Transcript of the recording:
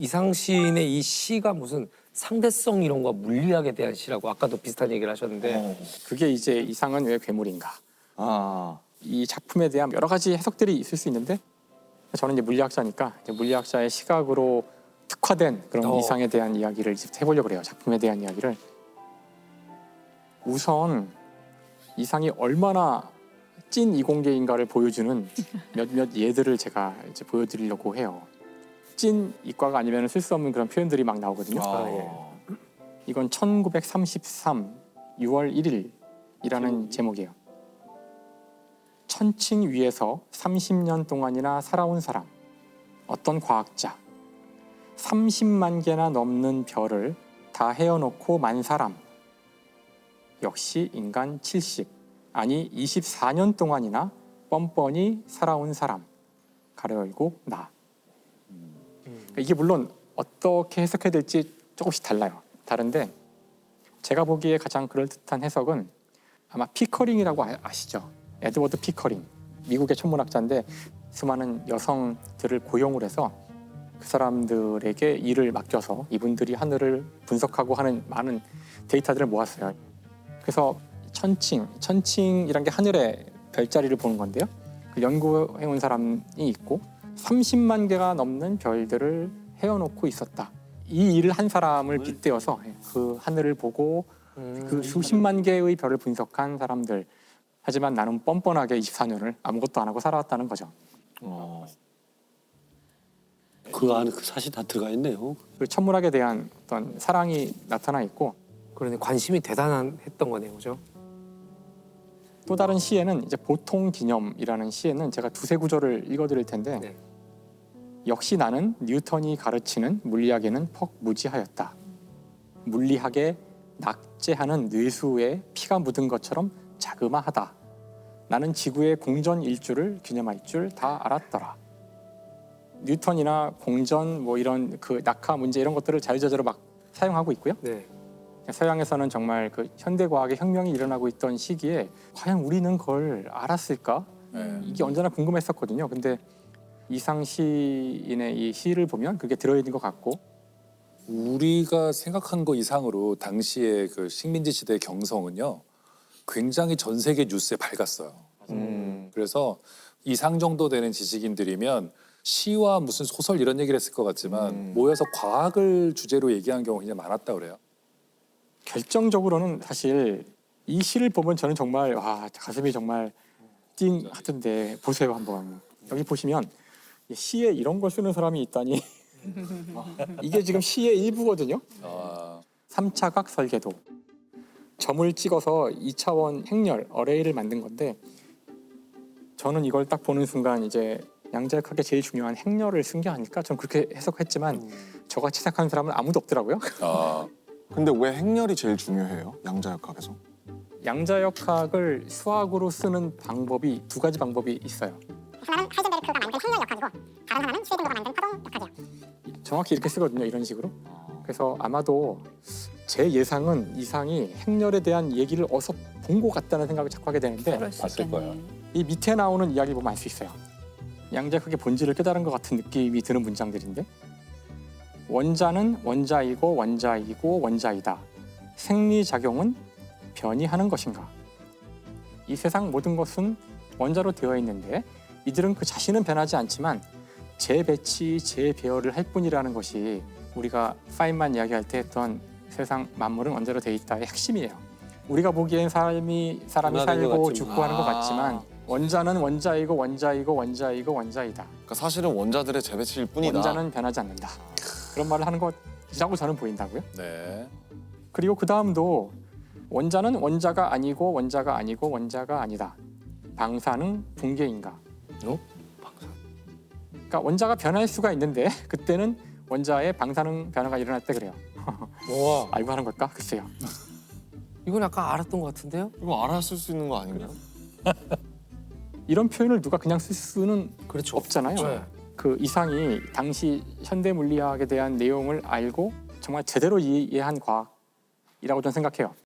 이상 시인의 이 시가 무슨 상대성 이론과 물리학에 대한 시라고 아까도 비슷한 얘기를 하셨는데 그게 이제 이상은 왜 괴물인가? 아, 이 작품에 대한 여러 가지 해석들이 있을 수 있는데 저는 이제 물리학자니까 이제 물리학자의 시각으로 특화된 그런 이상에 대한 이야기를 이제 해보려고 그래요. 작품에 대한 이야기를. 우선 이상이 얼마나 찐 이공계인가를 보여주는 몇몇 예들을 제가 이제 보여드리려고 해요. 찐 이과가 아니면 쓸 수 없는 그런 표현들이 막 나오거든요. 이건 1933 6월 1일이라는 제목이에요. 천칭 위에서 30년 동안이나 살아온 사람, 어떤 과학자, 30만 개나 넘는 별을 다 헤어놓고 만 사람, 역시 인간 70, 아니 24년 동안이나 뻔뻔히 살아온 사람, 가로 열고 나. 이게 물론 어떻게 해석해야 될지 조금씩 달라요. 다른데 제가 보기에 가장 그럴듯한 해석은 아마 피커링이라고 아시죠? 에드워드 피커링, 미국의 천문학자인데 수많은 여성들을 고용을 해서 그 사람들에게 일을 맡겨서 이분들이 하늘을 분석하고 하는 많은 데이터들을 모았어요. 그래서 천칭이란 게 하늘의 별자리를 보는 건데요. 그 연구해온 사람이 있고 30만 개가 넘는 별들을 헤어놓고 있었다. 이 일을 한 사람을 빗대어서 그 하늘을 보고 그 수십만 개의 별을 분석한 사람들. 하지만 나는 뻔뻔하게 24년을 아무것도 안 하고 살아왔다는 거죠. 그 안에 그 사실 다 들어가 있네요. 그 천문학에 대한 어떤 사랑이 나타나 있고 그러네 관심이 대단했던 거네요, 그죠? 또 다른 시에는 이제 보통 기념이라는 시에는 제가 두세 구절을 읽어드릴 텐데 네. 역시 나는 뉴턴이 가르치는 물리학에는 퍽 무지하였다. 물리학에 낙제하는 뇌수에 피가 묻은 것처럼 자그마하다. 나는 지구의 공전 일주를 기념할 줄 다 알았더라. 뉴턴이나 공전 뭐 이런 그 낙하 문제 이런 것들을 자유자재로 막 사용하고 있고요. 네. 서양에서는 정말 그 현대 과학의 혁명이 일어나고 있던 시기에 과연 우리는 그걸 알았을까? 이게 언제나 궁금했었거든요. 근데 이상 시인의 이 시를 보면 그게 들어있는 것 같고 우리가 생각한 거 이상으로 당시의 그 식민지 시대의 경성은요 굉장히 전 세계 뉴스에 밝았어요. 그래서 이상 정도 되는 지식인들이면 시와 무슨 소설 이런 얘기를 했을 것 같지만 모여서 과학을 주제로 얘기한 경우가 굉장히 많았다 그래요. 결정적으로는 사실 이 시를 보면 저는 정말 와 가슴이 정말 띵 하던데 보세요 한번. 여기 보시면 시에 이런 걸 쓰는 사람이 있다니 이게 지금 시의 일부거든요. 3차각 설계도. 점을 찍어서 2차원 행렬, 어레이를 만든 건데 저는 이걸 딱 보는 순간 이제 양자역학의 제일 중요한 행렬을 쓴 게 아닐까 저는 그렇게 해석했지만 저같이 생각하는 사람은 아무도 없더라고요. 근데 왜 행렬이 제일 중요해요? 양자역학에서? 양자역학을 수학으로 쓰는 방법이 두 가지 방법이 있어요. 하나는 하이젠베르크가 만든 행렬 역학이고 다른 하나는 슈레딩거가 만든 파동 역학이에요. 정확히 이렇게 쓰거든요. 이런 식으로. 그래서 아마도 제 예상은 이상이 행렬에 대한 얘기를 어디서 본 것 같다는 생각을 자꾸 하게 되는데 봤을 거예요. 이 밑에 나오는 이야기 보면 알 수 있어요. 양자역학의 본질을 깨달은 것 같은 느낌이 드는 문장들인데 원자는 원자이고 원자이고 원자이다. 생리작용은 변이 하는 것인가? 이 세상 모든 것은 원자로 되어 있는데 이들은 그 자신은 변하지 않지만 재배치, 재배열을 할 뿐이라는 것이 우리가 파인만 이야기할 때 했던 세상 만물은 원자로 되어 있다의 핵심이에요. 우리가 보기엔 사람이 살고 죽고 하는 것 같지만 원자는 원자이고 원자이고 원자이고 원자이다. 그러니까 사실은 원자들의 재배치일 뿐이다. 원자는 변하지 않는다. 그런 말을 하는 것이라고 저는 보인다고요. 네. 그리고 그 다음도 원자는 원자가 아니고 원자가 아니고 원자가 아니다. 방사능 붕괴인가? 그러니까 원자가 변할 수가 있는데 그때는 원자의 방사능 변화가 일어날 때 그래요. 와, 알고 하는 걸까? 글쎄요. 이건 약간 알았던 것 같은데요? 이거 알았을 수 있는 거 아닌가요? 이런 표현을 누가 그냥 쓸 수는 그렇죠. 없잖아요. 네. 그 이상이 당시 현대 물리학에 대한 내용을 알고 정말 제대로 이해한 과학이라고 저는 생각해요.